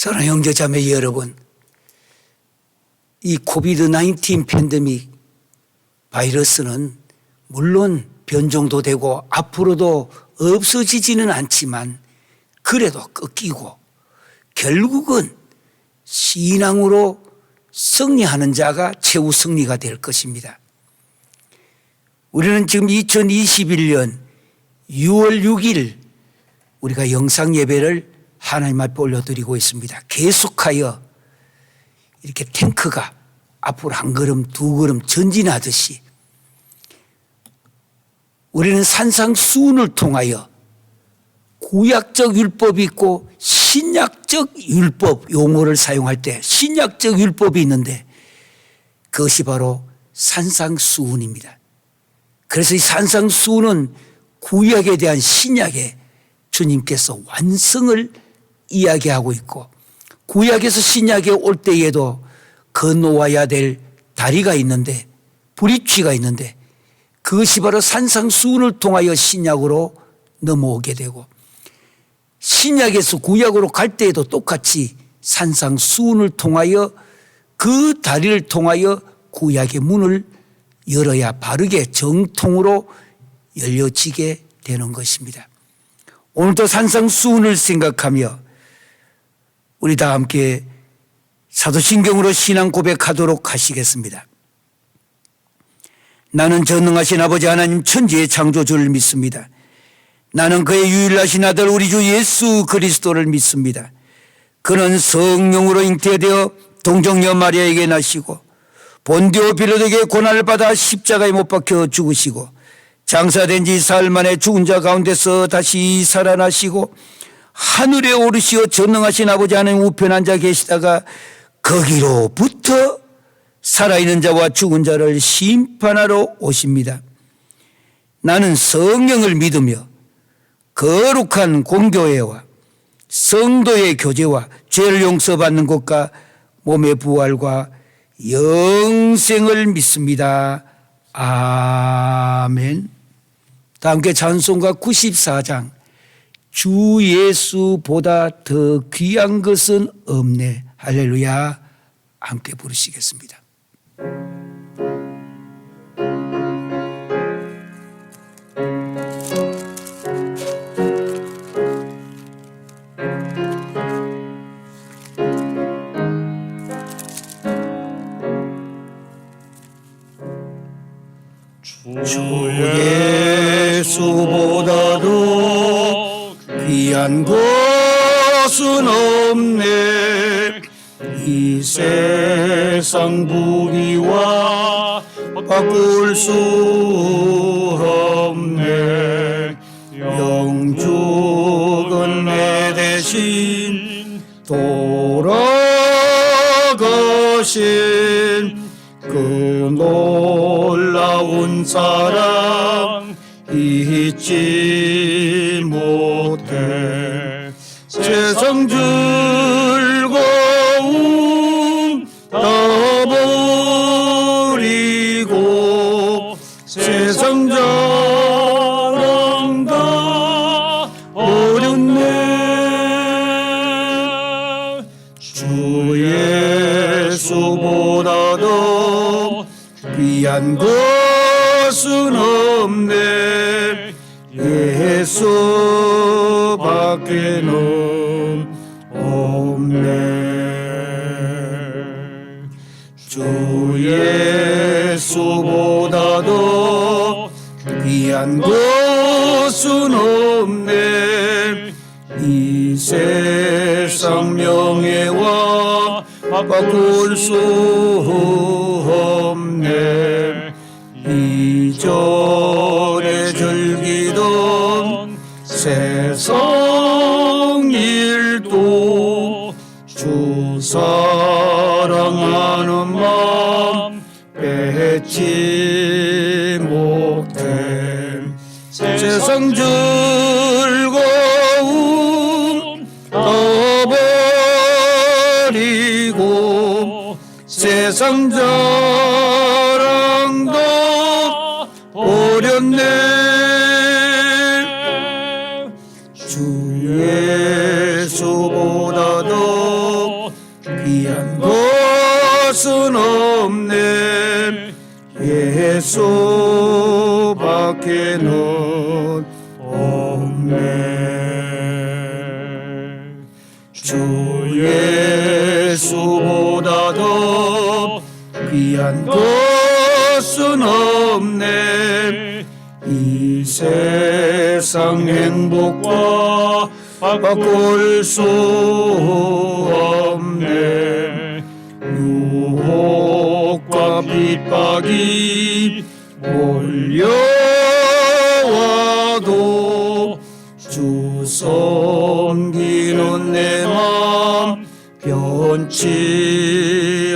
사랑하는 형제자매 여러분, 이 코비드-19 팬데믹 바이러스는 물론 변종도 되고 앞으로도 없어지지는 않지만 그래도 꺾이고 결국은 신앙으로 승리하는 자가 최후 승리가 될 것입니다. 우리는 지금 2021년 6월 6일 우리가 영상 예배를 하나님 앞에 올려드리고 있습니다. 계속하여 이렇게 탱크가 앞으로 한 걸음 두 걸음 전진하듯이 우리는 산상수훈을 통하여 구약적 율법이 있고 신약적 율법, 용어를 사용할 때 신약적 율법이 있는데 그것이 바로 산상수훈입니다. 그래서 이 산상수훈은 구약에 대한 신약에 주님께서 완성을 이야기하고 있고 구약에서 신약에 올 때에도 건너와야 될 다리가 있는데 브릿지가 있는데 그것이 바로 산상수훈을 통하여 신약으로 넘어오게 되고 신약에서 구약으로 갈 때에도 똑같이 산상수훈을 통하여 그 다리를 통하여 구약의 문을 열어야 바르게 정통으로 열려지게 되는 것입니다. 오늘도 산상수훈을 생각하며 우리 다 함께 사도신경으로 신앙 고백하도록 하시겠습니다. 나는 전능하신 아버지 하나님 천지의 창조주를 믿습니다. 나는 그의 유일하신 아들 우리 주 예수 그리스도를 믿습니다. 그는 성령으로 잉태되어 동정녀 마리아에게 나시고 본디오 빌라도에게 고난을 받아 십자가에 못 박혀 죽으시고 장사된 지 사흘 만에 죽은 자 가운데서 다시 살아나시고 하늘에 오르시어 전능하신 아버지 하나님 우편에 앉아 계시다가 거기로부터 살아있는 자와 죽은 자를 심판하러 오십니다. 나는 성령을 믿으며 거룩한 공교회와 성도의 교제와 죄를 용서받는 것과 몸의 부활과 영생을 믿습니다. 아멘. 다 함께 찬송가 94장 주 예수보다 더 귀한 것은 없네. 할렐루야. 함께 부르시겠습니다. 주 예수보다도 귀한 것은 없네. 이 세상 부귀와 바꿀 수 없네. 영죽은 내 대신 돌아가신 그 놀라운 사랑 잊지 못해. 세상 즐거움 다 버리고 세상 자랑 다 버렸네. 주 예수보다도 귀한 것은 없네. 예수밖에는 없네. 주 예수보다도 귀한 것은 없네. 이 세상 명예와 바꿀 수 없네. 이전에 즐기던 세상 일도 주 사랑하는 마음 뺏지 못해. 세상 즐거움 다 버리고 세상 자랑 다 버렸네. 주 예수보다도 예수밖에는 없네. 주 예수보다 더 귀한 것은 없네. 이 세상 행복과 바꿀 수 없네. 유혹과 핍박이 몰려와도 주 섬기는 내 맘 변치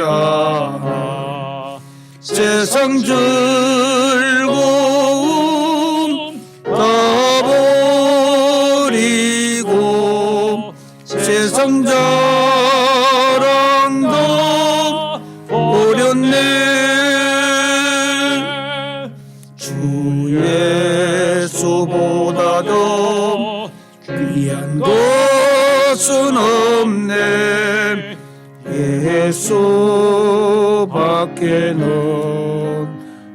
않아. 세상 즐거움 다 버리고 세상 자랑도 버렸네. 주 예수보다 더 귀한 것은 없네. 예수밖에는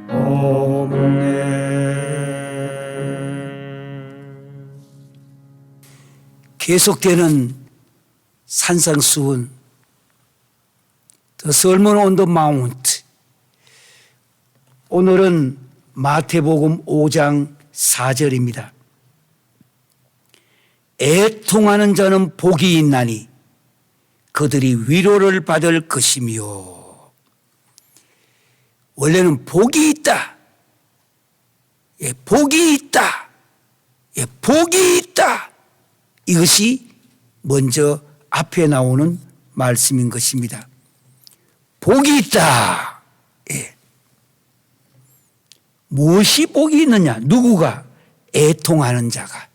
없네. 계속되는 산상수훈, The Sermon on the Mount. 오늘은 마태복음 5장 4절입니다. 애통하는 자는 복이 있나니 그들이 위로를 받을 것이며. 원래는 복이 있다. 예, 복이 있다. 예, 복이 있다. 이것이 먼저 앞에 나오는 말씀인 것입니다. 복이 있다. 예. 무엇이 복이 있느냐? 누구가? 애통하는 자가.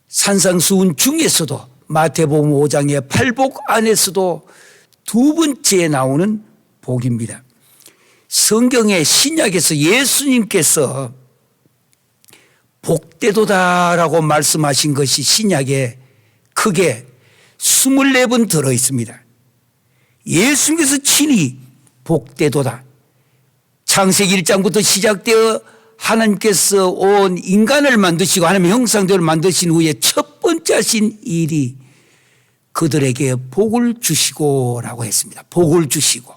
산상수훈 중에서도 마태복음 5장의 팔복 안에서도 두 번째에 나오는 복입니다. 성경의 신약에서 예수님께서 복되도다라고 말씀하신 것이 신약에 크게 24번 들어 있습니다. 예수님께서 친히 복되도다. 창세기 1장부터 시작되어 하나님께서 온 인간을 만드시고 하나님의 형상대로 만드신 후에 첫 번째 하신 일이 그들에게 복을 주시고라고 했습니다. 복을 주시고.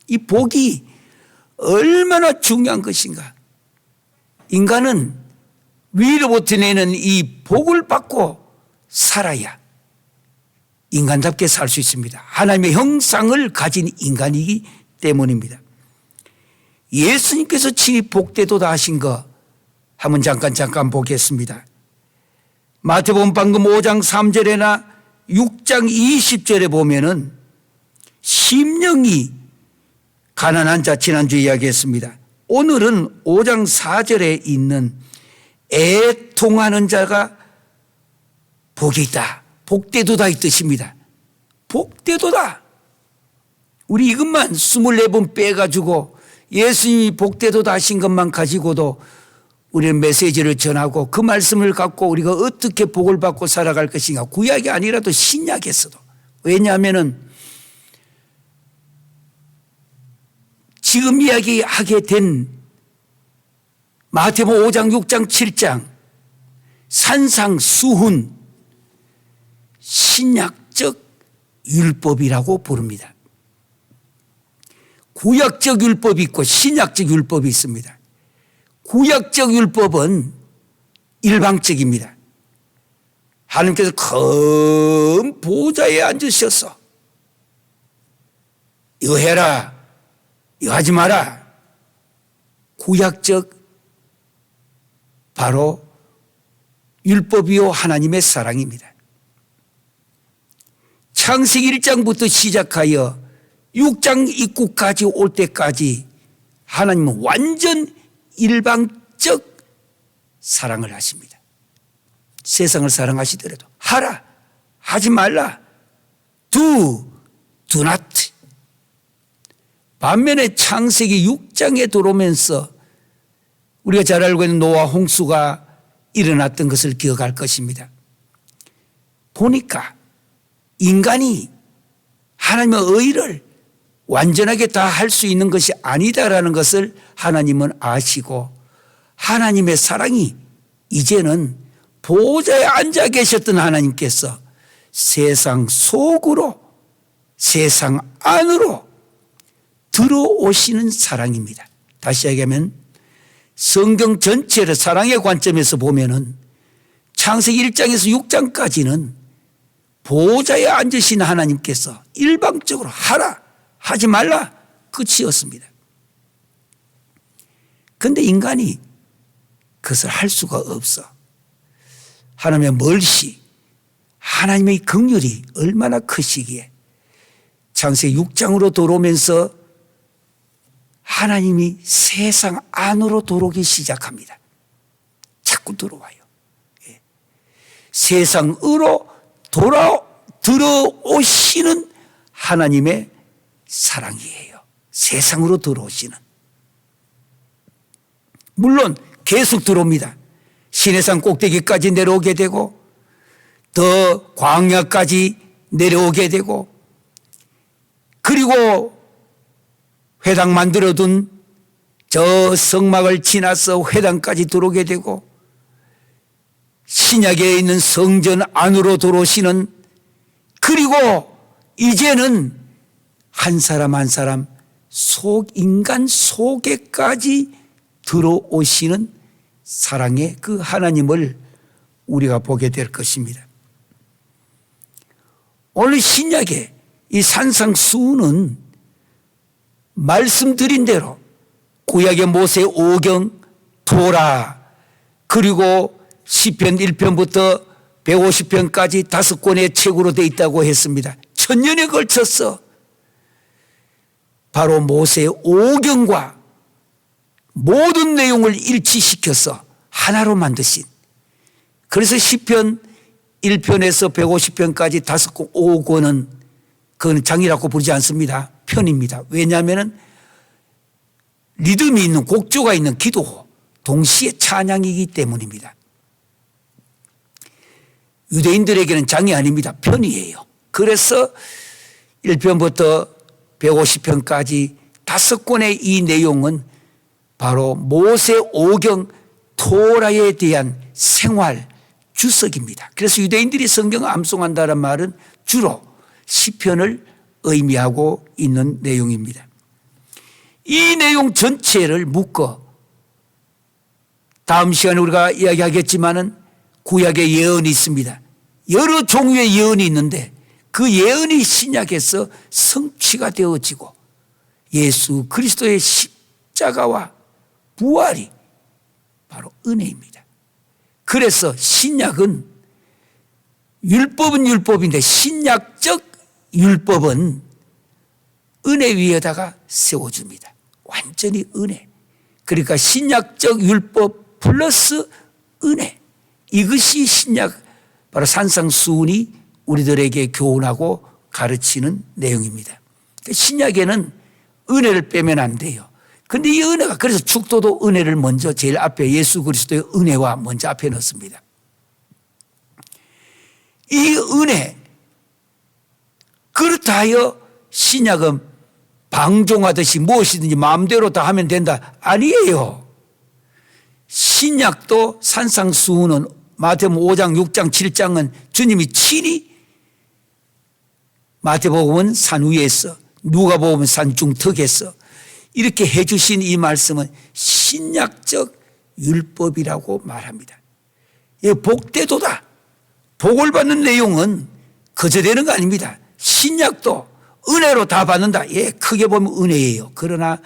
이 복이 얼마나 중요한 것인가. 인간은 위로부터 내는 이 복을 받고 살아야 인간답게 살 수 있습니다. 하나님의 형상을 가진 인간이기 때문입니다. 예수님께서 친히 복되도다 하신 거 한번 잠깐 보겠습니다. 마태복음 방금 5장 3절에나 6장 20절에 보면은 심령이 가난한 자 지난주에 이야기했습니다. 오늘은 5장 4절에 있는 애통하는 자가 복이 있다. 복되도다 이 뜻입니다. 복되도다. 우리 이것만 24번 빼가지고 예수님이 복되도다 하신 것만 가지고도 우리는 메시지를 전하고 그 말씀을 갖고 우리가 어떻게 복을 받고 살아갈 것인가. 구약이 아니라도 신약에서도. 왜냐하면 지금 이야기하게 된 마태복음 5장, 6장, 7장 산상수훈 신약적 율법이라고 부릅니다. 구약적 율법이 있고 신약적 율법이 있습니다. 구약적 율법은 일방적입니다. 하나님께서 큰 보좌에 앉으셔서 이거 해라, 이거 하지 마라. 구약적 바로 율법이요 하나님의 사랑입니다. 창세기 1장부터 시작하여 6장 입구까지 올 때까지 하나님은 완전 일방적 사랑을 하십니다. 세상을 사랑하시더라도 하라, 하지 말라, do not. 반면에 창세기 6장에 들어오면서 우리가 잘 알고 있는 노아 홍수가 일어났던 것을 기억할 것입니다. 보니까 인간이 하나님의 의를 완전하게 다 할 수 있는 것이 아니다라는 것을 하나님은 아시고 하나님의 사랑이 이제는 보좌에 앉아 계셨던 하나님께서 세상 속으로 세상 안으로 들어오시는 사랑입니다. 다시 얘기하면 성경 전체를 사랑의 관점에서 보면은 창세기 1장에서 6장까지는 보좌에 앉으신 하나님께서 일방적으로 하라 하지 말라 끝이었습니다. 그런데 인간이 그것을 할 수가 없어. 하나님의 멀시, 하나님의 긍휼이 얼마나 크시기에 창세기 6장으로 돌아오면서 하나님이 세상 안으로 들어오기 시작합니다. 자꾸 들어와요. 예. 세상으로 들어오시는 하나님의 사랑이에요. 세상으로 들어오시는. 물론 계속 들어옵니다. 시내산 꼭대기까지 내려오게 되고 더 광야까지 내려오게 되고 그리고 회당 만들어둔 저 성막을 지나서 회당까지 들어오게 되고 신약에 있는 성전 안으로 들어오시는 그리고 이제는 한 사람 한 사람 인간 속에까지 들어오시는 사랑의 그 하나님을 우리가 보게 될 것입니다. 오늘 신약의 이 산상수훈은 말씀드린 대로 구약의 모세 오경, 토라 그리고 시편 1편부터 150편까지 5권의 책으로 되어 있다고 했습니다. 1000년에 걸쳐서 바로 모세 오경과 모든 내용을 일치시켜서 하나로 만드신, 그래서 시편 1편에서 150편까지 5권은 그건 장이라고 부르지 않습니다. 편입니다. 왜냐하면 리듬이 있는 곡조가 있는 기도 동시에 찬양이기 때문입니다. 유대인들에게는 장이 아닙니다. 편이에요. 그래서 1편부터 150편까지 5권의 이 내용은 바로 모세 오경 토라에 대한 생활 주석입니다. 그래서 유대인들이 성경을 암송한다는 말은 주로 시편을 의미하고 있는 내용입니다. 이 내용 전체를 묶어 다음 시간에 우리가 이야기하겠지만은 구약의 예언이 있습니다. 여러 종류의 예언이 있는데 그 예언이 신약에서 성취가 되어지고 예수 그리스도의 십자가와 부활이 바로 은혜입니다. 그래서 신약은 율법은 율법인데 신약적 율법은 은혜 위에다가 세워줍니다. 완전히 은혜. 그러니까 신약적 율법 플러스 은혜. 이것이 신약 바로 산상수훈이 우리들에게 교훈하고 가르치는 내용입니다. 신약에는 은혜를 빼면 안 돼요. 그런데 이 은혜가 그래서 축도도 은혜를 먼저 제일 앞에 예수 그리스도의 은혜와 먼저 앞에 넣습니다. 이 은혜 그렇다 하여 신약은 방종하듯이 무엇이든지 마음대로 다 하면 된다. 아니에요. 신약도 산상수훈은 마태복음 5장, 6장, 7장은 주님이 친히 마태복음은 산 위에서 누가복음은 산 중턱에서 이렇게 해주신 이 말씀은 신약적 율법이라고 말합니다. 예, 복되도다. 복을 받는 내용은 거저 되는 거 아닙니다. 신약도 은혜로 다 받는다. 예, 크게 보면 은혜예요. 그러나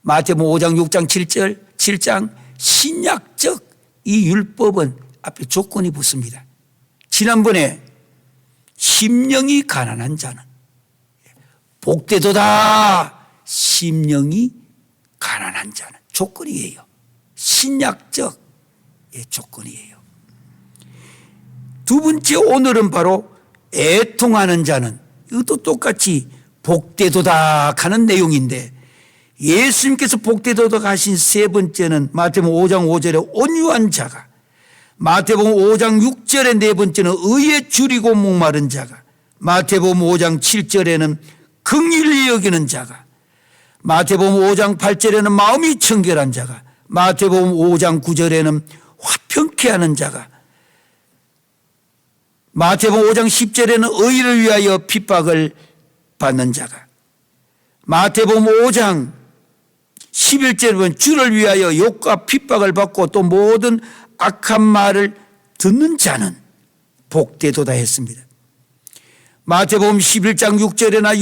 마태복음 5장, 6장, 7장 신약적 이 율법은 앞에 조건이 붙습니다. 지난번에 심령이 가난한 자는 복되도다. 심령이 가난한 자는 조건이에요. 신약적 조건이에요. 두 번째 오늘은 바로 애통하는 자는 이것도 똑같이 복되도다 하는 내용인데 예수님께서 복되도다 하신 세 번째는 마태복음 5장 5절에 온유한 자가, 마태복음 5장 6절에 네 번째는 의에 줄이고 목마른 자가, 마태복음 5장 7절에는 긍휼히 여기는 자가, 마태복음 5장 8절에는 마음이 청결한 자가, 마태복음 5장 9절에는 화평케 하는 자가, 마태복음 5장 10절에는 의를 위하여 핍박을 받는 자가, 마태복음 5장 11절에 보면 주를 위하여 욕과 핍박을 받고 또 모든 악한 말을 듣는 자는 복되도다 했습니다. 마태복음 11장 6절에나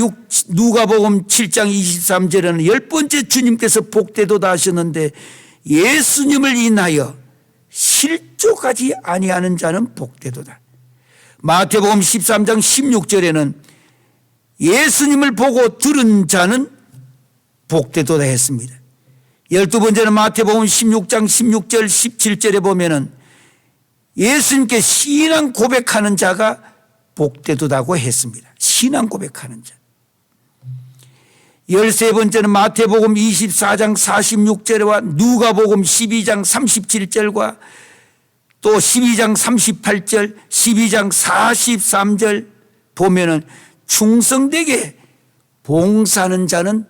누가복음 7장 23절에는 10번째 주님께서 복되도다 하셨는데 예수님을 인하여 실족하지 아니하는 자는 복되도다. 마태복음 13장 16절에는 예수님을 보고 들은 자는 복되도다 했습니다. 12번째는 마태복음 16장 16절 17절에 보면은 예수님께 신앙 고백하는 자가 복되도다고 했습니다. 신앙 고백하는 자. 13번째는 마태복음 24장 46절과 누가복음 12장 37절과 또 12장 38절, 12장 43절 보면은 충성되게 봉사하는 자는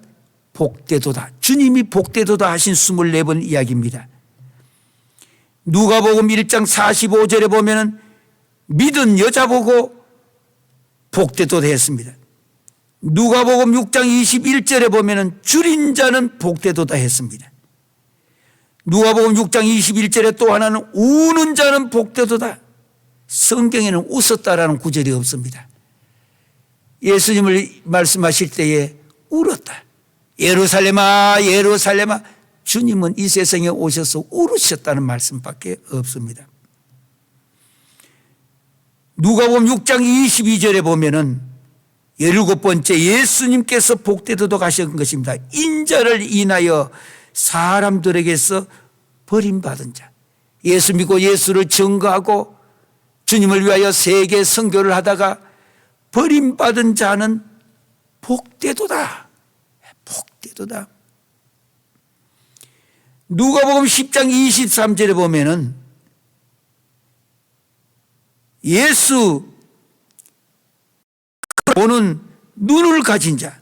복되도다. 주님이 복되도다 하신 24번 이야기입니다. 누가복음 1장 45절에 보면은 믿은 여자 보고 복되도다 했습니다. 누가복음 6장 21절에 보면은 줄인 자는 복되도다 했습니다. 누가복음 6장 21절에 또 하나는 우는 자는 복되도다. 성경에는 웃었다라는 구절이 없습니다. 예수님을 말씀하실 때에 울었다. 예루살렘아 예루살렘아, 주님은 이 세상에 오셔서 울으셨다는 말씀밖에 없습니다. 누가복음 6장 22절에 보면은 17번째 예수님께서 복되도록 하신 것입니다. 인자를 인하여 사람들에게서 버림받은 자, 예수 믿고 예수를 증거하고 주님을 위하여 세계 선교를 하다가 버림받은 자는 복되도다. 복되도다. 누가복음 10장 23절에 보면은 예수 보는 눈을 가진 자,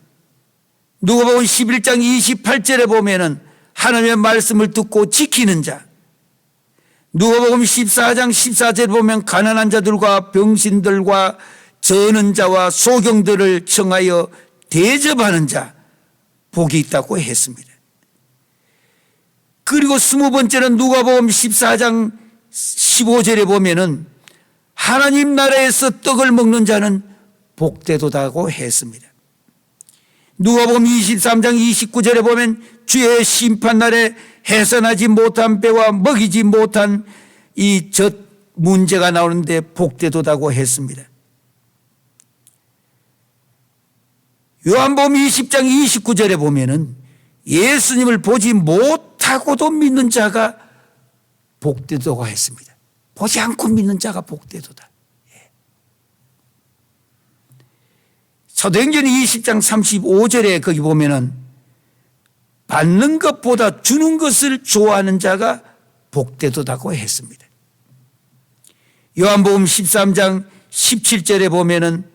누가복음 11장 28절에 보면은 하나님의 말씀을 듣고 지키는 자, 누가복음 14장 14절에 보면 가난한 자들과 병신들과 저는 자와 소경들을 청하여 대접하는 자 복이 있다고 했습니다. 그리고 20번째는 누가복음 14장 15절에 보면은 하나님 나라에서 떡을 먹는 자는 복되도다고 했습니다. 누가복음 23장 29절에 보면 주의 심판날에 해산하지 못한 배와 먹이지 못한 이 젖 문제가 나오는데 복되도다고 했습니다. 요한복음 20장 29절에 보면은 예수님을 보지 못하고도 믿는 자가 복되도다고 했습니다. 보지 않고 믿는 자가 복되도다. 사도행전 20장 35절에 거기 보면은 받는 것보다 주는 것을 좋아하는 자가 복되도다고 했습니다. 요한복음 13장 17절에 보면은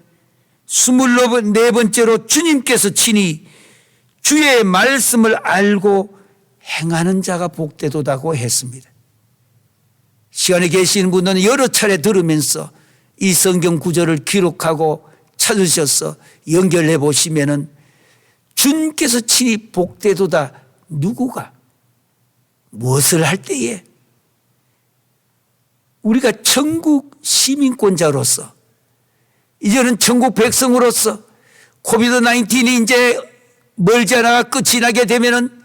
24번째로 주님께서 친히 주의 말씀을 알고 행하는 자가 복되도다고 했습니다. 시간에 계시는 분들은 여러 차례 들으면서 이 성경 구절을 기록하고 찾으셔서 연결해 보시면은 주님께서 친히 복되도다. 누구가 무엇을 할 때에 우리가 천국 시민권자로서 이제는 천국 백성으로서 코비드-19이 이제 멀지 않아 끝이 나게 되면은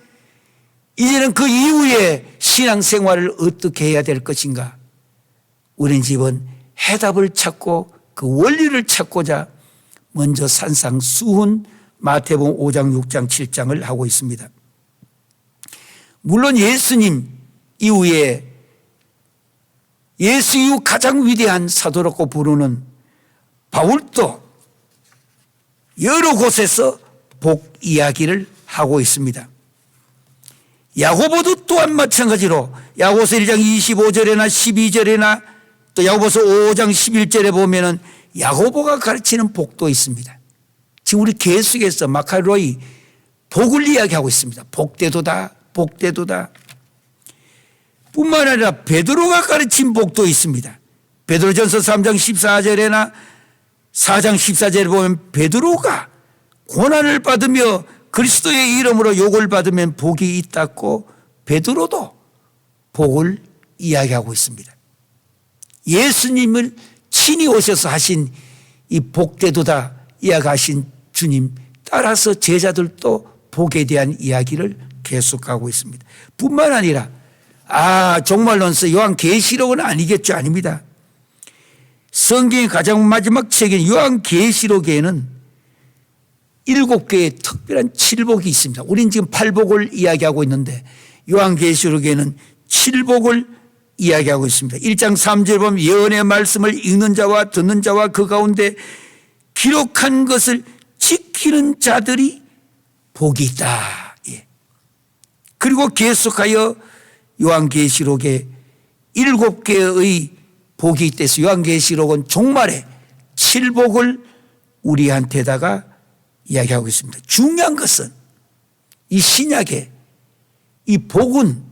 이제는 그 이후에 신앙생활을 어떻게 해야 될 것인가? 우리는 지금 해답을 찾고 그 원리를 찾고자 먼저 산상수훈 마태복음 5장 6장 7장을 하고 있습니다. 물론 예수님 이후에 예수 이후 가장 위대한 사도라고 부르는 바울도 여러 곳에서 복 이야기를 하고 있습니다. 야고보도 또한 마찬가지로 야고보서 1장 25절이나 12절이나 또 야고보서 5장 11절에 보면은 야고보가 가르치는 복도 있습니다. 지금 우리 계속해서 마카로이 복을 이야기하고 있습니다. 복되도다, 복되도다. 뿐만 아니라 베드로가 가르친 복도 있습니다. 베드로전서 3장 14절에나 4장 14절에 보면 베드로가 고난을 받으며 그리스도의 이름으로 욕을 받으면 복이 있다고 베드로도 복을 이야기하고 있습니다. 예수님을 친히 오셔서 하신 이 복되도다 이야기하신 주님 따라서 제자들도 복에 대한 이야기를 계속하고 있습니다. 뿐만 아니라 종말론서 요한계시록은 아니겠죠? 아닙니다. 성경의 가장 마지막 책인 요한계시록에는 7개의 특별한 칠복이 있습니다. 우린 지금 8복을 이야기하고 있는데 요한계시록에는 7복을 이야기하고 있습니다. 1장 3절 보면 예언의 말씀을 읽는 자와 듣는 자와 그 가운데 기록한 것을 지키는 자들이 복이 있다. 예. 그리고 계속하여 요한계시록에 7개의 복이 있대서 요한계시록은 종말에 7복을 우리한테다가 이야기하고 있습니다. 중요한 것은 이 신약에 이 복은,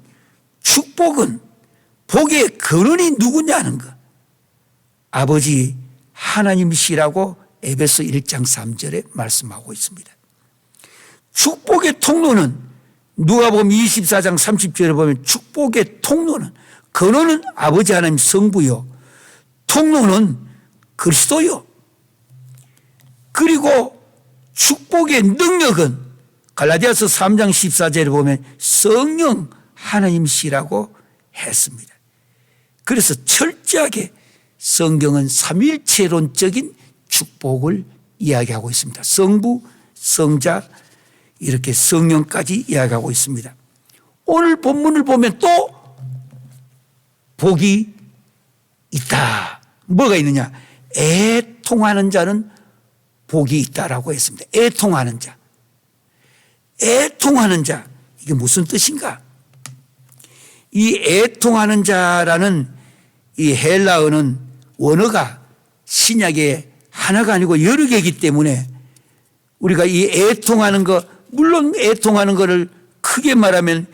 축복은, 복의 근원이 누구냐는 것. 아버지 하나님이시라고 에베소 1장 3절에 말씀하고 있습니다. 축복의 통로는 누가복음 24장 30절에 보면 축복의 통로는 근원은 아버지 하나님 성부요, 통로는 그리스도요. 그리고 축복의 능력은 갈라디아서 3장 14절에 보면 성령 하나님이시라고 했습니다. 그래서 철저하게 성경은 삼위일체론적인 축복을 이야기하고 있습니다. 성부, 성자, 이렇게 성령까지 이야기하고 있습니다. 오늘 본문을 보면 또 복이 있다. 뭐가 있느냐? 애통하는 자는 복이 있다라고 했습니다. 애통하는 자. 애통하는 자. 이게 무슨 뜻인가? 이 애통하는 자라는 이 헬라어는 원어가 신약에 하나가 아니고 여러 개이기 때문에 우리가 이 애통하는 것, 물론 애통하는 것을 크게 말하면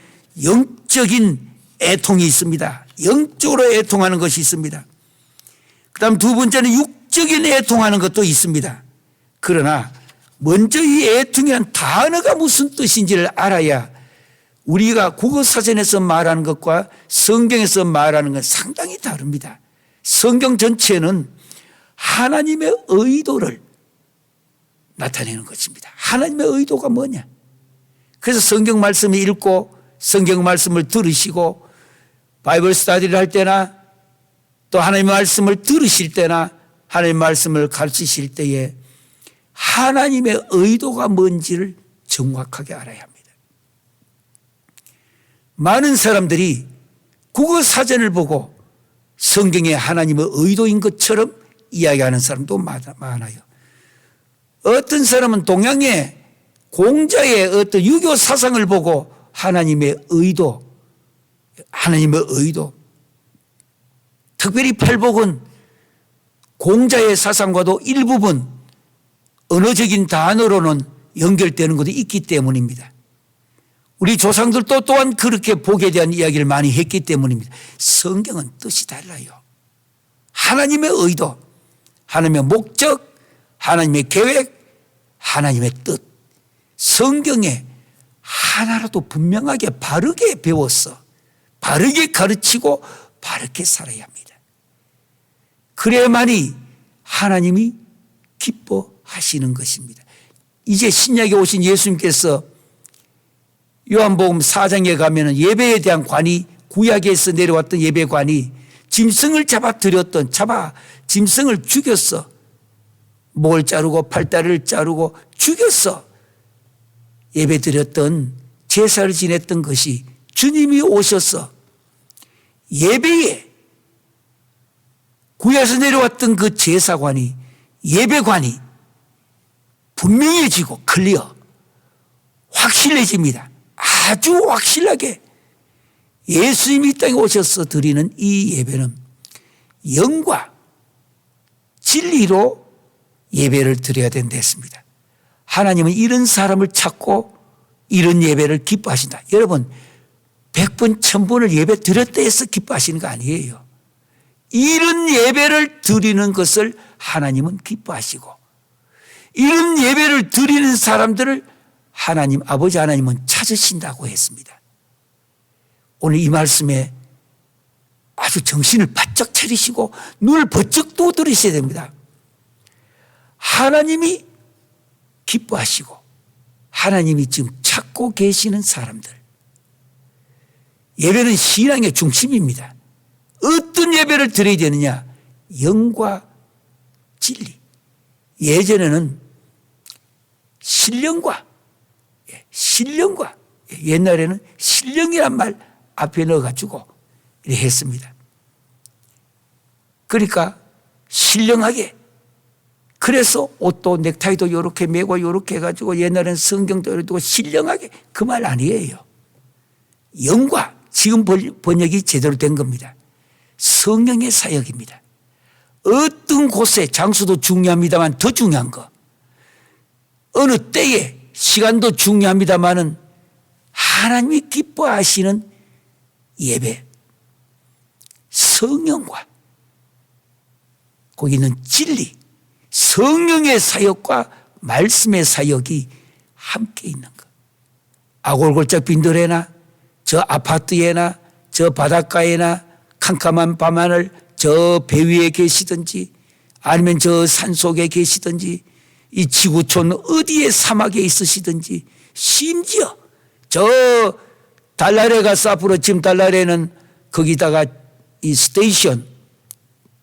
영적인 애통이 있습니다. 영적으로 애통하는 것이 있습니다. 그 다음 두 번째는 육적인 애통하는 것도 있습니다. 그러나 먼저 이 애통이란 단어가 무슨 뜻인지를 알아야 우리가 국어사전에서 말하는 것과 성경에서 말하는 건 상당히 다릅니다. 성경 전체는 하나님의 의도를 나타내는 것입니다. 하나님의 의도가 뭐냐? 그래서 성경 말씀을 읽고 성경 말씀을 들으시고 바이블 스터디를 할 때나 또 하나님의 말씀을 들으실 때나 하나님의 말씀을 가르치실 때에 하나님의 의도가 뭔지를 정확하게 알아야 합니다. 많은 사람들이 국어사전을 보고 성경에 하나님의 의도인 것처럼 이야기하는 사람도 많아요. 어떤 사람은 동양의 공자의 어떤 유교 사상을 보고 하나님의 의도, 특별히 팔복은 공자의 사상과도 일부분 언어적인 단어로는 연결되는 것도 있기 때문입니다. 우리 조상들도 또한 그렇게 복에 대한 이야기를 많이 했기 때문입니다. 성경은 뜻이 달라요. 하나님의 의도, 하나님의 목적, 하나님의 계획, 하나님의 뜻. 성경에 하나라도 분명하게 바르게 배워서 바르게 가르치고 바르게 살아야 합니다. 그래야만이 하나님이 기뻐하시는 것입니다. 이제 신약에 오신 예수님께서 요한복음 4장에 가면 예배에 대한 관이 구약에서 내려왔던 예배관이 짐승을 짐승을 죽였어. 목을 자르고 팔다리를 자르고 죽였어. 예배 드렸던 제사를 지냈던 것이 주님이 오셔서 예배에 구약에서 내려왔던 그 제사관이 예배관이 분명해지고 클리어 확실해집니다. 아주 확실하게 예수님이 이 땅에 오셔서 드리는 이 예배는 영과 진리로 예배를 드려야 된다 했습니다. 하나님은 이런 사람을 찾고 이런 예배를 기뻐하신다. 여러분 100번 1000번을 예배 드렸다 해서 기뻐하시는 거 아니에요. 이런 예배를 드리는 것을 하나님은 기뻐하시고 이런 예배를 드리는 사람들을 하나님 아버지 하나님은 찾으신다고 했습니다. 오늘 이 말씀에 아주 정신을 바짝 차리시고 눈을 번쩍 떠들으셔야 됩니다. 하나님이 기뻐하시고 하나님이 지금 찾고 계시는 사람들. 예배는 신앙의 중심입니다. 어떤 예배를 드려야 되느냐? 영과 진리. 예전에는 신령과 옛날에는 신령이란 말 앞에 넣어가지고 이렇게 했습니다. 그러니까 신령하게, 그래서 옷도 넥타이도 이렇게 매고 이렇게 해가지고 옛날에는 성경도 이렇게 두고 신령하게, 그 말 아니에요. 영과, 지금 번역이 제대로 된 겁니다. 성령의 사역입니다. 어떤 곳에, 장소도 중요합니다만 더 중요한 거, 어느 때에 시간도 중요합니다만은 하나님이 기뻐하시는 예배, 성령과 거기 있는 진리, 성령의 사역과 말씀의 사역이 함께 있는 것. 아골골짝 빈들에나 저 아파트에나 저 바닷가에나 캄캄한 밤하늘 저 배 위에 계시든지 아니면 저 산속에 계시든지 이 지구촌 어디에 사막에 있으시든지 심지어 저 달나라에 가서 앞으로 지금 달나라에는 거기다가 이 스테이션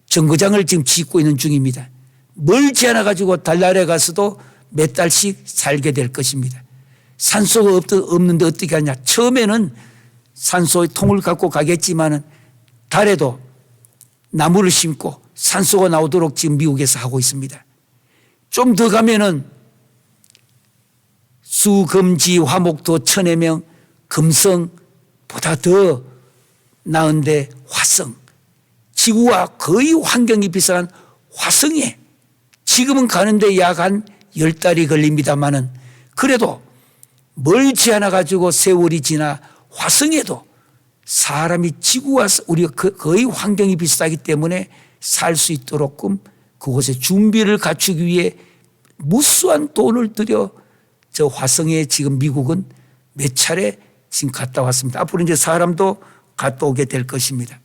정거장을 지금 짓고 있는 중입니다. 멀지 않아 가지고 달나라에 가서도 몇 달씩 살게 될 것입니다. 산소가 없는데 어떻게 하냐. 처음에는 산소의 통을 갖고 가겠지만은 달에도 나무를 심고 산소가 나오도록 지금 미국에서 하고 있습니다. 좀 더 가면은 수, 금, 지, 화, 목, 토, 천해명, 금성보다 더 나은데 화성, 지구와 거의 환경이 비슷한 화성에 지금은 가는데 약 한 10달이 걸립니다마는 그래도 멀지 않아 가지고 세월이 지나 화성에도 사람이 지구와 우리가 거의 환경이 비슷하기 때문에 살 수 있도록끔 그곳에 준비를 갖추기 위해 무수한 돈을 들여 저 화성에 지금 미국은 몇 차례 지금 갔다 왔습니다. 앞으로 이제 사람도 갔다 오게 될 것입니다.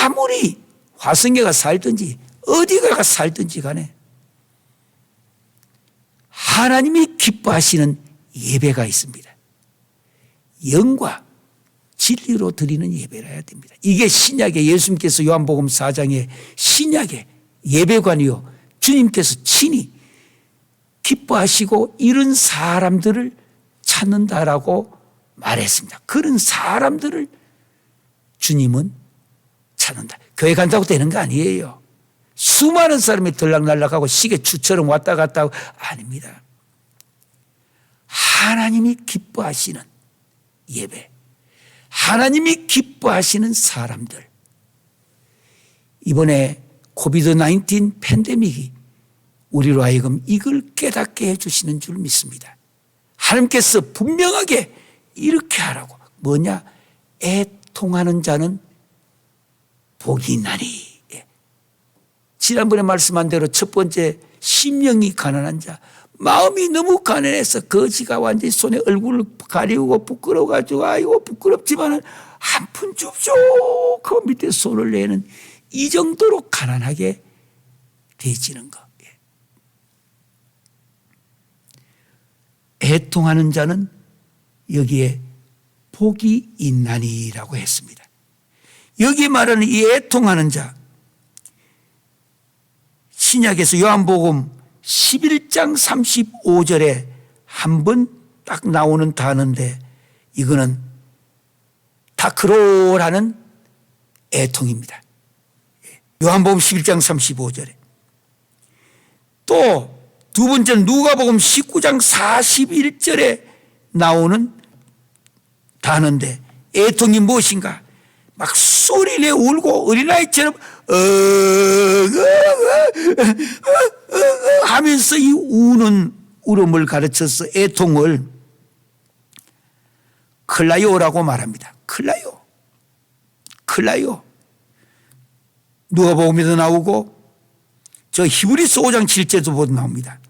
아무리 화성에 가 살든지 어디가 살든지 간에 하나님이 기뻐하시는 예배가 있습니다. 영과 진리로 드리는 예배라 해야 됩니다. 이게 신약의 예수님께서 요한복음 4장에 신약의 예배관이요 주님께서 친히 기뻐하시고 이런 사람들을 찾는다라고 말했습니다. 그런 사람들을 주님은 찾는다. 교회 간다고 되는 거 아니에요. 수많은 사람이 들락날락하고 시계추처럼 왔다 갔다 하고 아닙니다. 하나님이 기뻐하시는 예배, 하나님이 기뻐하시는 사람들. 이번에 코비드-19 팬데믹이 우리로 하여금 이걸 깨닫게 해주시는 줄 믿습니다. 하나님께서 분명하게 이렇게 하라고. 뭐냐? 애통하는 자는 복이 있나니. 지난번에 말씀한 대로 첫 번째 심령이 가난한 자, 마음이 너무 가난해서 거지가 완전히 손에 얼굴을 가리우고 부끄러워가지고 아이고 부끄럽지만은 한 푼 줍쇼 그 밑에 손을 내는 이 정도로 가난하게 되지는 거. 애통하는 자는 여기에 복이 있나니라고 했습니다. 여기 말하는 이 애통하는 자, 신약에서 요한복음 11장 35절에 한 번 딱 나오는 단어인데 이거는 다크로라는 애통입니다. 요한복음 11장 35절에 또 두 번째는 누가복음 19장 41절에 나오는 단어인데 애통이 무엇인가? 막 소리내 울고 어린아이처럼 하면서 이 우는 울음을 가르쳐서 애통을 클라요라고 말합니다. 클라요. 클라요. 누가복음에도 나오고 저 히브리서 5장 7절도 보도 나옵니다.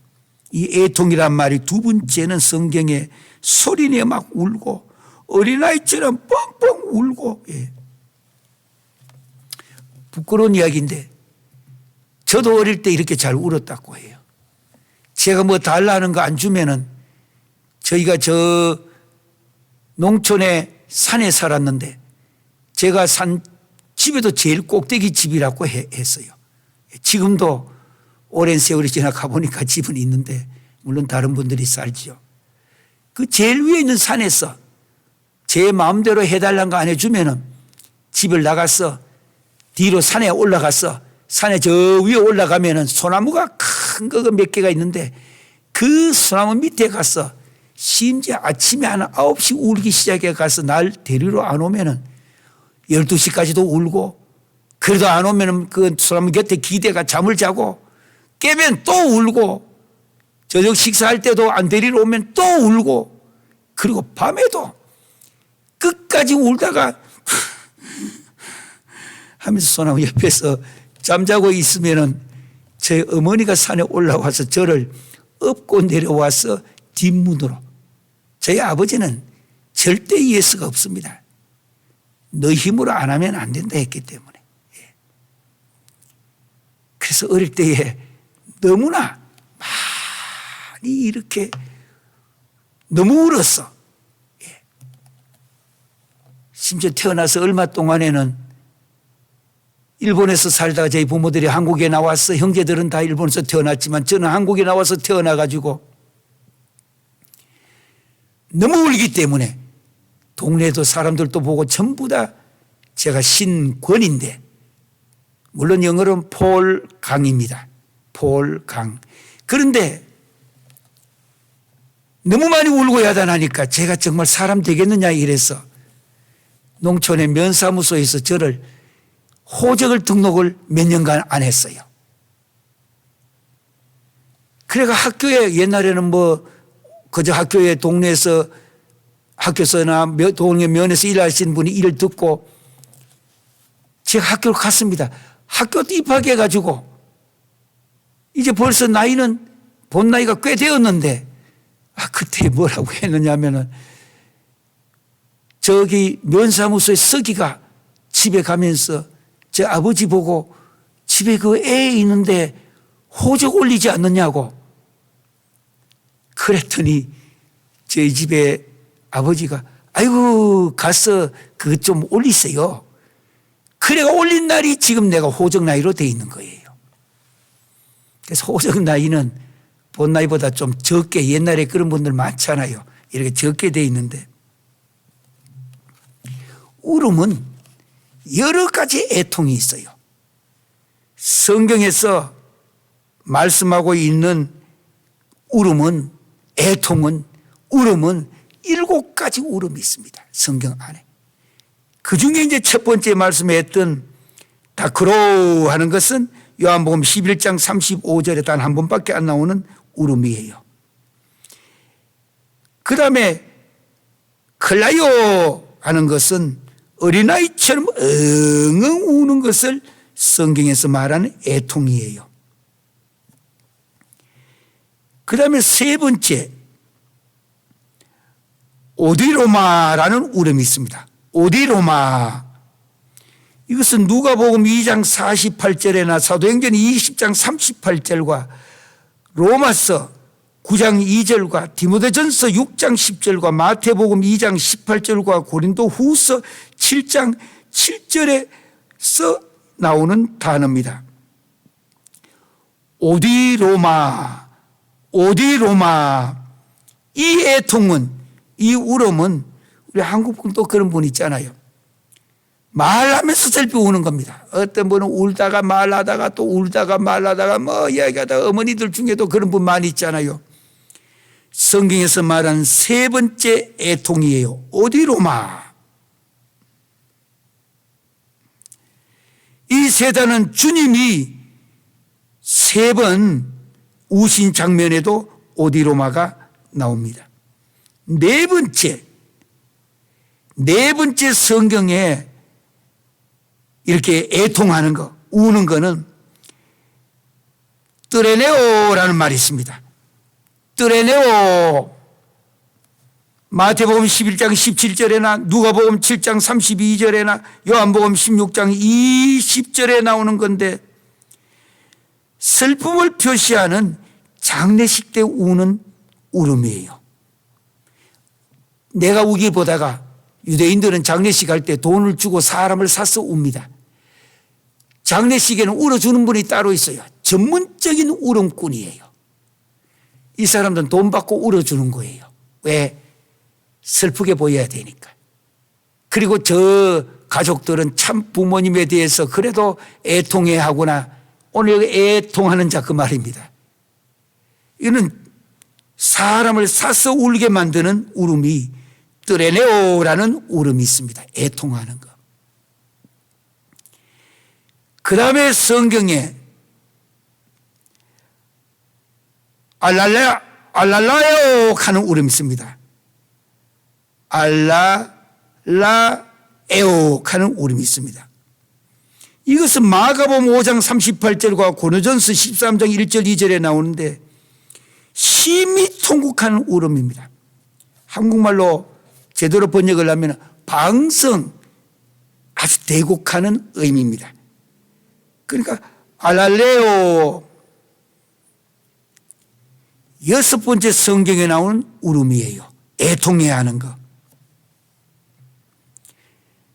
이 애통이란 말이 두 번째는 성경에 소리내 막 울고 어린아이처럼 뻥뻥 울고, 예. 부끄러운 이야기인데 저도 어릴 때 이렇게 잘 울었다고 해요. 제가 뭐 달라는 거 안 주면은 저희가 저 농촌의 산에 살았는데 제가 산 집에도 제일 꼭대기 집이라고 했어요. 지금도 오랜 세월이 지나 가보니까 집은 있는데 물론 다른 분들이 살지요. 그 제일 위에 있는 산에서 제 마음대로 해달라는 거 안 해주면은 집을 나가서 뒤로 산에 올라가서 산에 저 위에 올라가면은 소나무가 큰 거 몇 개가 있는데 그 소나무 밑에 가서 심지어 아침에 한 9시 울기 시작해 가서 날 데리러 안 오면은 12시까지도 울고 그래도 안 오면은 그 소나무 곁에 기대가 잠을 자고 깨면 또 울고 저녁 식사할 때도 안 데리러 오면 또 울고 그리고 밤에도 끝까지 울다가 하면서 소나무 옆에서 잠자고 있으면은 제 어머니가 산에 올라와서 저를 업고 내려와서 뒷문으로 저희 아버지는 절대 예수가 없습니다. 너 힘으로 안 하면 안 된다 했기 때문에. 그래서 어릴 때에 너무나 많이 이렇게 너무 울었어. 심지어 태어나서 얼마 동안에는 일본에서 살다가 저희 부모들이 한국에 나와서 형제들은 다 일본에서 태어났지만 저는 한국에 나와서 태어나가지고 너무 울기 때문에 동네에도 사람들도 보고 전부 다 제가 신권인데 물론 영어로는 폴 강입니다. 폴 강. 그런데 너무 많이 울고 야단하니까 제가 정말 사람 되겠느냐 이래서 농촌의 면사무소에서 저를 호적을 등록을 몇 년간 안 했어요. 그래가 학교에 옛날에는 뭐 그저 학교에 동네에서 학교서나 동네 면에서 일하시는 분이 일을 듣고 제가 학교를 갔습니다. 학교도 입학해 가지고 이제 벌써 나이는 본 나이가 꽤 되었는데 그때 뭐라고 했느냐면은 저기 면사무소에 서기가 집에 가면서 제 아버지 보고 집에 그 애 있는데 호적 올리지 않느냐고 그랬더니 저희 집에 아버지가 아이고 가서 그것 좀 올리세요. 그래가 올린 날이 지금 내가 호적 나이로 돼 있는 거예요. 그래서 호적 나이는 본 나이보다 좀 적게 옛날에 그런 분들 많잖아요. 이렇게 적게 돼 있는데 울음은 여러 가지 애통이 있어요. 성경에서 말씀하고 있는 울음은 애통은 울음은 7가지 울음이 있습니다. 성경 안에. 그 중에 이제 첫 번째 말씀에 했던 다크로 하는 것은 요한복음 11장 35절에 단 한 번밖에 안 나오는 울음이에요. 그 다음에 클라요 하는 것은 어린아이처럼 엉엉 우는 것을 성경에서 말하는 애통이에요. 그 다음에 세 번째 오디로마라는 울음이 있습니다. 오디로마. 이것은 누가복음 2장 48절에나 사도행전 20장 38절과 로마서 9장 2절과 디모데전서 6장 10절과 마태복음 2장 18절과 고린도 후서 7장 7절에서 나오는 단어입니다. 오디로마, 오디로마. 이 애통은, 이 울음은 우리 한국 분도 그런 분 있잖아요. 말하면서 슬피 우는 겁니다. 어떤 분은 울다가 말하다가 또 울다가 말하다가 뭐 이야기하다가 어머니들 중에도 그런 분 많이 있잖아요. 성경에서 말하는 세 번째 애통이에요. 오디로마. 이 세 단은 주님이 3번 우신 장면에도 오디로마가 나옵니다. 네 번째 성경에 이렇게 애통하는 거, 우는 거는 뜨레네오라는 말이 있습니다. 뜨레네오. 마태복음 11장 17절에나 누가복음 7장 32절에나 요한복음 16장 20절에 나오는 건데, 슬픔을 표시하는 장례식 때 우는 울음이에요. 내가 우기 보다가 유대인들은 장례식 할 때 돈을 주고 사람을 사서 웁니다. 장례식에는 울어주는 분이 따로 있어요. 전문적인 울음꾼이에요. 이 사람들은 돈 받고 울어주는 거예요. 왜? 슬프게 보여야 되니까. 그리고 저 가족들은 참 부모님에 대해서 그래도 애통해 하구나. 오늘 애통하는 자 그 말입니다. 이는 사람을 사서 울게 만드는 울음이 뜨레네오라는 울음이 있습니다. 애통하는 거. 그 다음에 성경에 알랄라에오 하는 울음이 있습니다. 알랄라에오 하는 울음이 있습니다. 이것은 마가복음 5장 38절과 고린도전서 13장 1절 2절에 나오는데 심히 통곡하는 울음입니다. 한국말로 제대로 번역을 하면 방성, 아주 대곡하는 의미입니다. 그러니까 알랄레오, 여섯 번째 성경에 나오는 울음이에요. 애통해야 하는 거.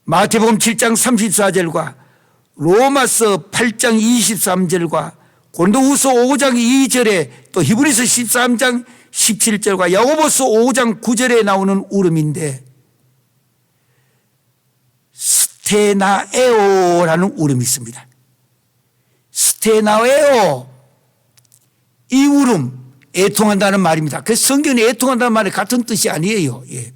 마태복음 7장 34절과 로마서 8장 23절과 고린도후서 5장 2절에 또 히브리서 13장 17절과 야고보서 5장 9절에 나오는 울음인데, 스테나에오라는 울음이 있습니다. 스테나에오, 이 울음, 애통한다는 말입니다. 그래서 성경에 애통한다는 말이 같은 뜻이 아니에요. 예.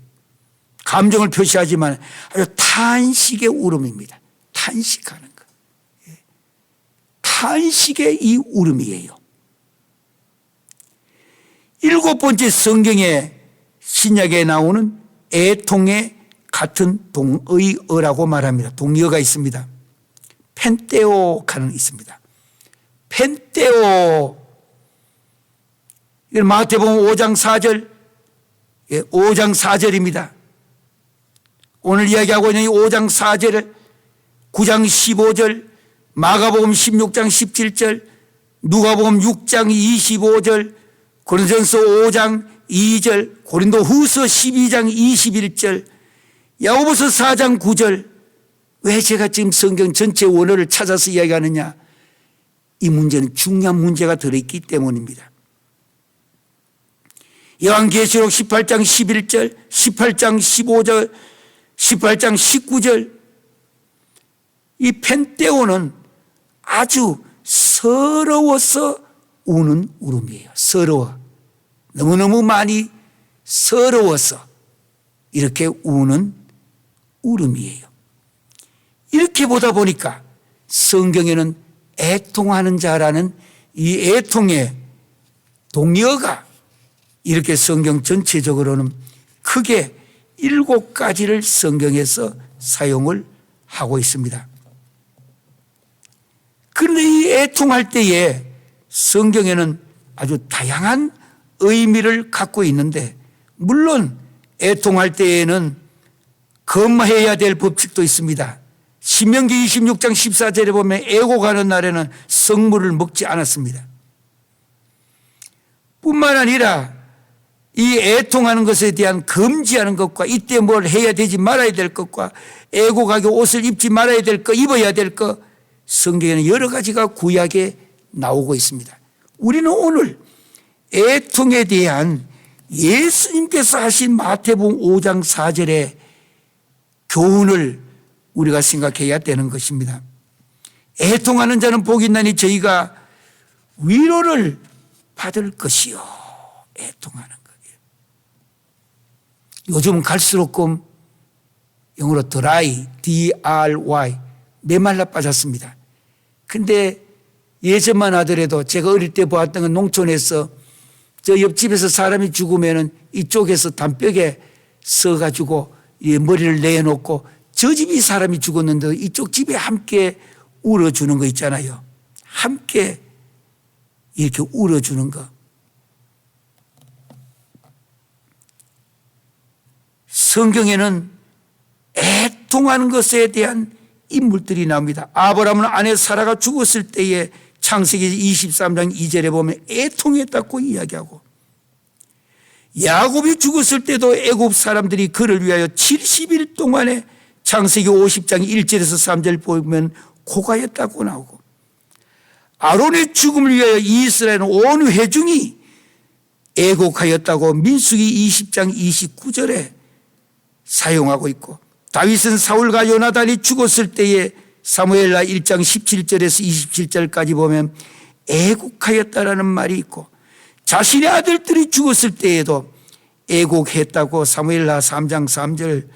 감정을 표시하지만 아주 탄식의 울음입니다. 탄식하는 것. 예. 탄식의 이 울음이에요. 일곱 번째 성경에 신약에 나오는 애통의 같은 동의어라고 말합니다. 동의어가 있습니다. 펜테오카는 있습니다. 펜테오. 이건 마태복음 5장 4절, 5장 4절입니다. 오늘 이야기하고 있는 이 5장 4절을 9장 15절, 마가복음 16장 17절, 누가복음 6장 25절, 고린도전서 5장 2절, 고린도후서 12장 21절, 야고보서 4장 9절. 왜 제가 지금 성경 전체 원어를 찾아서 이야기하느냐? 이 문제는 중요한 문제가 들어있기 때문입니다. 요한계시록 18장 11절, 18장 15절, 18장 19절. 이 펜테오는 아주 서러워서 우는 울음이에요. 서러워. 너무너무 많이 서러워서 이렇게 우는 울음이에요. 이렇게 보다 보니까 성경에는 애통하는 자라는 이 애통의 동의어가 이렇게 성경 전체적으로는 크게 7가지를 성경에서 사용을 하고 있습니다. 그런데 이 애통할 때에 성경에는 아주 다양한 의미를 갖고 있는데, 물론 애통할 때에는 검해야 될 법칙도 있습니다. 신명기 26장 14절에 보면 애곡하는 날에는 성물을 먹지 않았습니다. 뿐만 아니라 이 애통하는 것에 대한 금지하는 것과 이때 뭘 해야 되지 말아야 될 것과 애곡하게 옷을 입지 말아야 될 것, 입어야 될 것, 성경에는 여러 가지가 구약에 나오고 있습니다. 우리는 오늘 애통에 대한 예수님께서 하신 마태복음 5장 4절의 교훈을 우리가 생각해야 되는 것입니다. 애통하는 자는 복이 있나니 저희가 위로를 받을 것이요. 애통하는 거예요. 요즘은 갈수록 영어로 dry, D-R-Y, 메말라 빠졌습니다. 근데 예전만 하더라도 제가 어릴 때 보았던 건 농촌에서 저 옆집에서 사람이 죽으면은 이쪽에서 담벼락에 서가지고 머리를 내놓고 저 집이 사람이 죽었는데 이쪽 집에 함께 울어주는 거 있잖아요. 함께 이렇게 울어주는 거. 성경에는 애통하는 것에 대한 인물들이 나옵니다. 아브라함은 아내 사라가 죽었을 때에 창세기 23장 2절에 보면 애통했다고 이야기하고, 야곱이 죽었을 때도 애굽 사람들이 그를 위하여 70일 동안에 창세기 50장 1절에서 3절 보면 고가였다고 나오고, 아론의 죽음을 위하여 이스라엘은 온 회중이 애곡하였다고 민수기 20장 29절에 사용하고 있고, 다윗은 사울과 요나단이 죽었을 때에 사무엘하 1장 17절에서 27절까지 보면 애곡하였다라는 말이 있고, 자신의 아들들이 죽었을 때에도 애곡했다고 사무엘하 3장 3절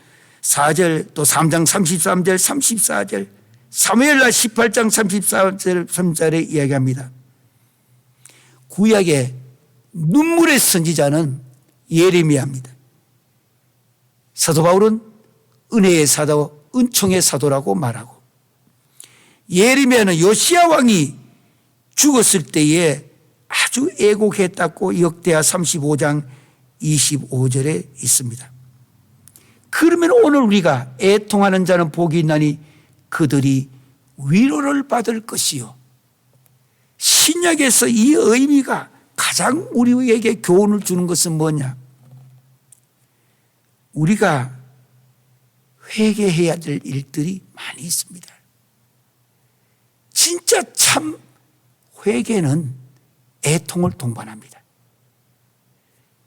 4절 또 3장 33절 34절 사무엘하 18장 34절 3절에 이야기합니다. 구약의 눈물의 선지자는 예레미야입니다. 사도 바울은 은혜의 사도, 은총의 사도라고 말하고, 예레미야는 요시야 왕이 죽었을 때에 아주 애곡했다고 역대하 35장 25절에 있습니다. 그러면 오늘 우리가 애통하는 자는 복이 있나니 그들이 위로를 받을 것이요. 신약에서 이 의미가 가장 우리에게 교훈을 주는 것은 뭐냐? 우리가 회개해야 될 일들이 많이 있습니다. 진짜 참 회개는 애통을 동반합니다.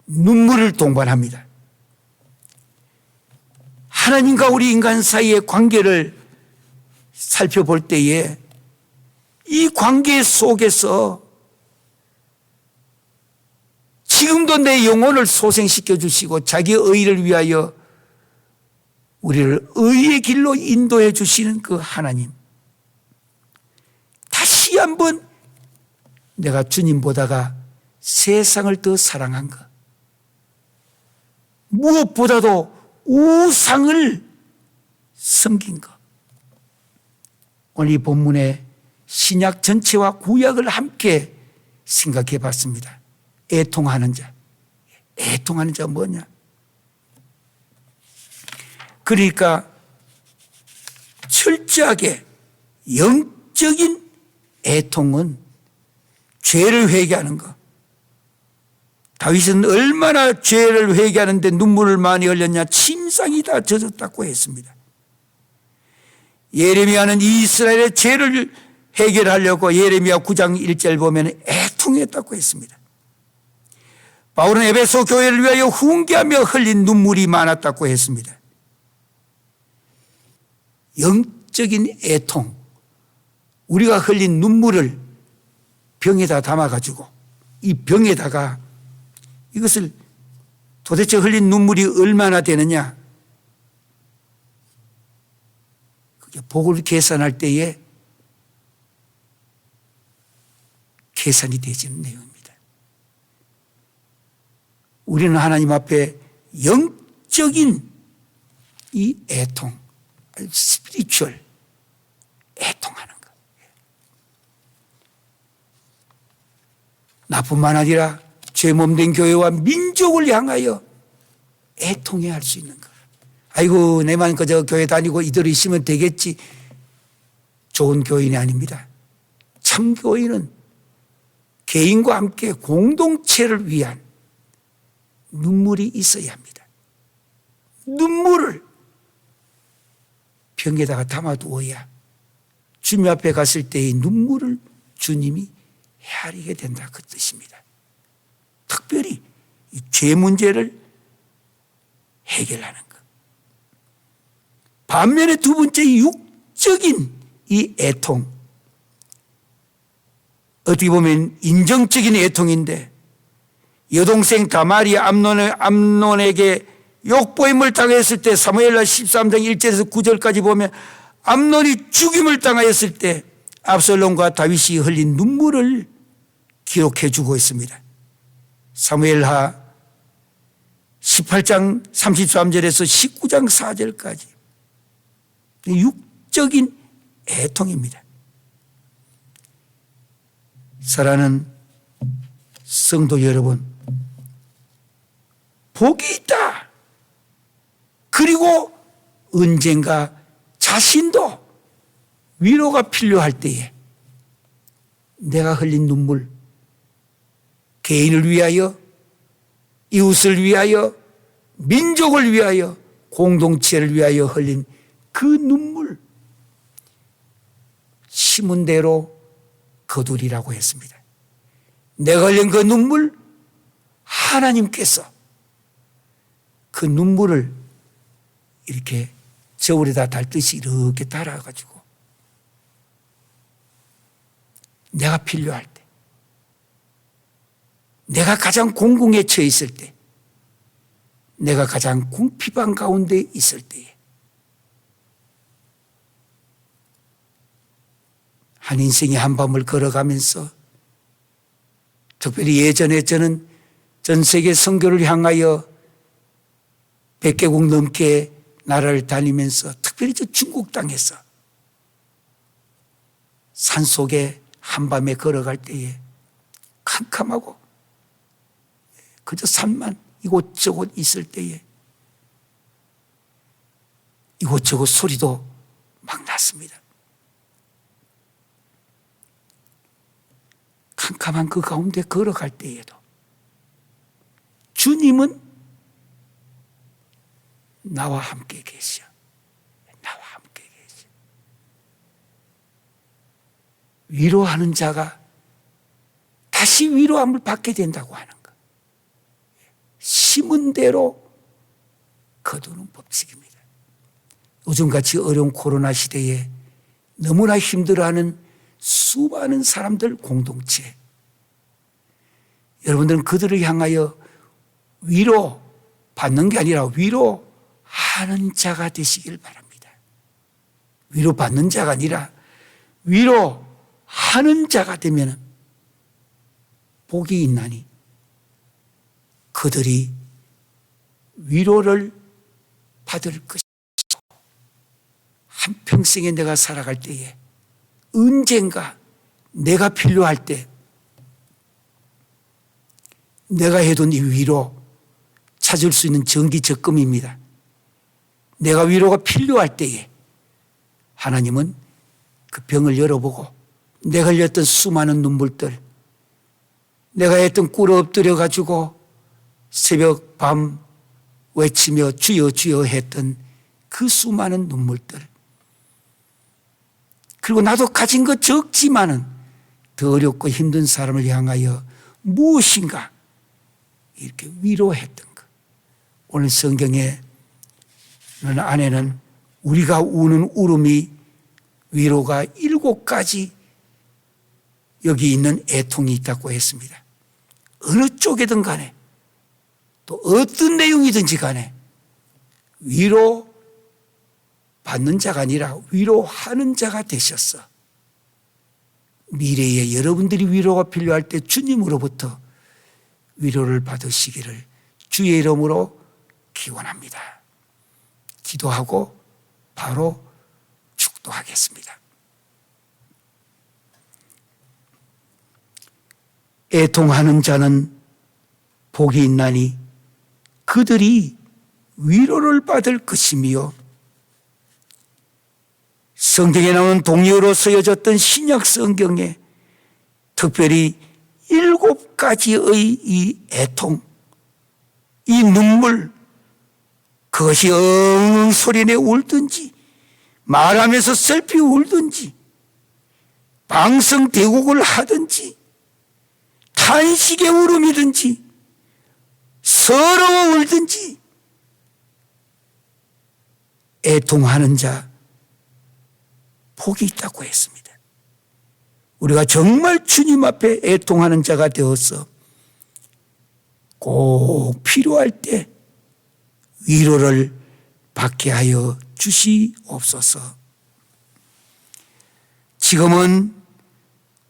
눈물을 동반합니다. 하나님과 우리 인간 사이의 관계를 살펴볼 때에 이 관계 속에서 지금도 내 영혼을 소생시켜 주시고 자기 의를 위하여 우리를 의의 길로 인도해 주시는 그 하나님, 다시 한번 내가 주님보다가 세상을 더 사랑한 것, 무엇보다도 우상을 섬긴 것. 오늘 이 본문의 신약 전체와 구약을 함께 생각해 봤습니다. 애통하는 자. 애통하는 자가 뭐냐? 그러니까 철저하게 영적인 애통은 죄를 회개하는 것. 다윗은 얼마나 죄를 회개하는데 눈물을 많이 흘렸냐? 침상이 다 젖었다고 했습니다. 예레미야는 이스라엘의 죄를 해결하려고 예레미야 9장 1절 보면 애통했다고 했습니다. 바울은 에베소 교회를 위하여 훈계하며 흘린 눈물이 많았다고 했습니다. 영적인 애통, 우리가 흘린 눈물을 병에다 담아가지고 이 병에다가 이것을 도대체 흘린 눈물이 얼마나 되느냐, 그게 복을 계산할 때에 계산이 되지는 내용입니다. 우리는 하나님 앞에 영적인 이 애통, 스피리추얼 애통하는 것. 나뿐만 아니라 죄 몸된 교회와 민족을 향하여 애통해야 할 수 있는 것. 아이고 내만 그저 교회 다니고 이대로 있으면 되겠지. 좋은 교인이 아닙니다. 참 교인은 개인과 함께 공동체를 위한 눈물이 있어야 합니다. 눈물을 병에다가 담아두어야 주님 앞에 갔을 때의 눈물을 주님이 헤아리게 된다, 그 뜻입니다. 특별히 이 죄 문제를 해결하는 것. 반면에 두 번째 육적인 이 애통, 어떻게 보면 인정적인 애통인데, 여동생 다말이 암논에게 욕보임을 당했을 때 사무엘하 13장 1절에서 9절까지 보면 암논이 죽임을 당하였을 때 압살롬과 다윗이 흘린 눈물을 기록해 주고 있습니다. 사무엘하 18장 33절에서 19장 4절까지 육적인 애통입니다. 사랑하는 성도 여러분, 복이 있다. 그리고 언젠가 자신도 위로가 필요할 때에 내가 흘린 눈물, 개인을 위하여, 이웃을 위하여, 민족을 위하여, 공동체를 위하여 흘린 그 눈물, 심은 대로 거두리라고 했습니다. 내가 흘린 그 눈물, 하나님께서 그 눈물을 이렇게 저울에다 달듯이 이렇게 달아가지고 내가 필요할 때, 내가 가장 공공에 처해 있을 때, 내가 가장 궁핍한 가운데 있을 때에 한 인생의 한 밤을 걸어가면서, 특별히 예전에 저는 전 세계 선교를 향하여 100개국 넘게 나라를 다니면서 특별히 저 중국 땅에서 산속에 한밤에 걸어갈 때에 캄캄하고 그저 산만 이곳저곳 있을 때에 이곳저곳 소리도 막 났습니다. 캄캄한 그 가운데 걸어갈 때에도 주님은 나와 함께 계셔. 나와 함께 계셔. 위로하는 자가 다시 위로함을 받게 된다고 하는 것. 심은 대로 거두는 법칙입니다. 요즘같이 어려운 코로나 시대에 너무나 힘들어하는 수많은 사람들 공동체, 여러분들은 그들을 향하여 위로 받는 게 아니라 위로하는 자가 되시길 바랍니다. 위로 받는 자가 아니라 위로하는 자가 되면 복이 있나니 그들이 위로를 받을 것이고, 한평생에 내가 살아갈 때에 언젠가 내가 필요할 때 내가 해둔 이 위로 찾을 수 있는 정기적금입니다. 내가 위로가 필요할 때에 하나님은 그 병을 열어보고 내가 흘렸던 수많은 눈물들, 내가 했던 꿇어 엎드려 가지고 새벽 밤 외치며 주여 주여 했던 그 수많은 눈물들, 그리고 나도 가진 것 적지만은 더 어렵고 힘든 사람을 향하여 무엇인가 이렇게 위로했던 것. 오늘 성경에 안에는 우리가 우는 울음이 위로가 7가지 여기 있는 애통이 있다고 했습니다. 어느 쪽이든 간에 또 어떤 내용이든지 간에 위로 받는 자가 아니라 위로하는 자가 되셨어. 미래에 여러분들이 위로가 필요할 때 주님으로부터 위로를 받으시기를 주의 이름으로 기원합니다. 기도하고 바로 축도하겠습니다. 애통하는 자는 복이 있나니 그들이 위로를 받을 것이며, 성경에 나오는 동료로 쓰여졌던 신약 성경에 특별히 7가지의 이 애통, 이 눈물, 그것이 엉엉 소리내 울든지 말하면서 슬피 울든지 방성대곡을 하든지 탄식의 울음이든지 서러워 울든지 애통하는 자 복이 있다고 했습니다. 우리가 정말 주님 앞에 애통하는 자가 되어서 꼭 필요할 때 위로를 받게 하여 주시옵소서. 지금은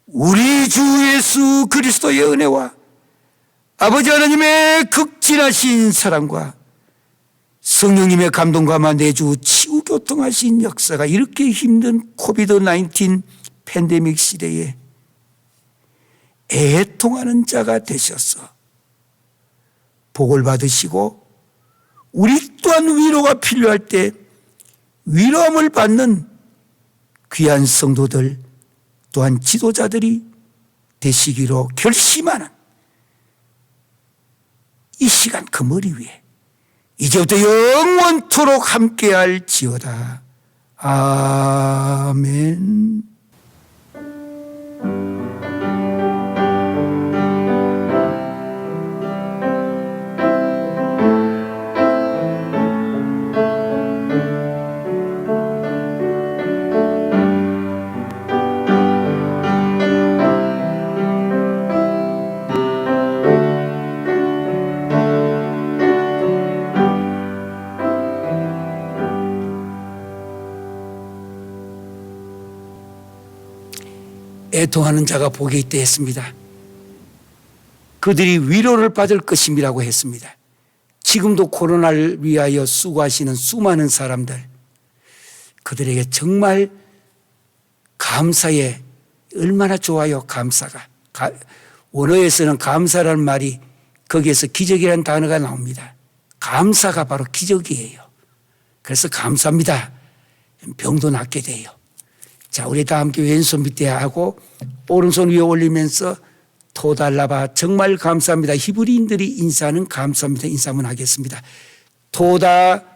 우리 주 예수 그리스도의 은혜와 아버지 하나님의 극진하신 사랑과 성령님의 감동과 내주 치유교통하신 역사가 이렇게 힘든 코비드-19 팬데믹 시대에 애통하는 자가 되셔서 복을 받으시고 우리 또한 위로가 필요할 때 위로함을 받는 귀한 성도들 또한 지도자들이 되시기로 결심하는 이 시간 그 머리 위에 이제부터 영원토록 함께할지어다. 아멘. 애통하는 자가 복이 있다 했습니다. 그들이 위로를 받을 것임이라고 했습니다. 지금도 코로나를 위하여 수고하시는 수많은 사람들, 그들에게 정말 감사에 얼마나 좋아요. 감사가. 원어에서는 감사라는 말이 거기에서 기적이라는 단어가 나옵니다. 감사가 바로 기적이에요. 그래서 감사합니다. 병도 낫게 돼요. 자, 우리 다 함께 왼손 밑에 하고 오른손 위에 올리면서 토달라바 정말 감사합니다. 히브리인들이 인사하는 감사합니다. 인사 한번 하겠습니다. 토달라바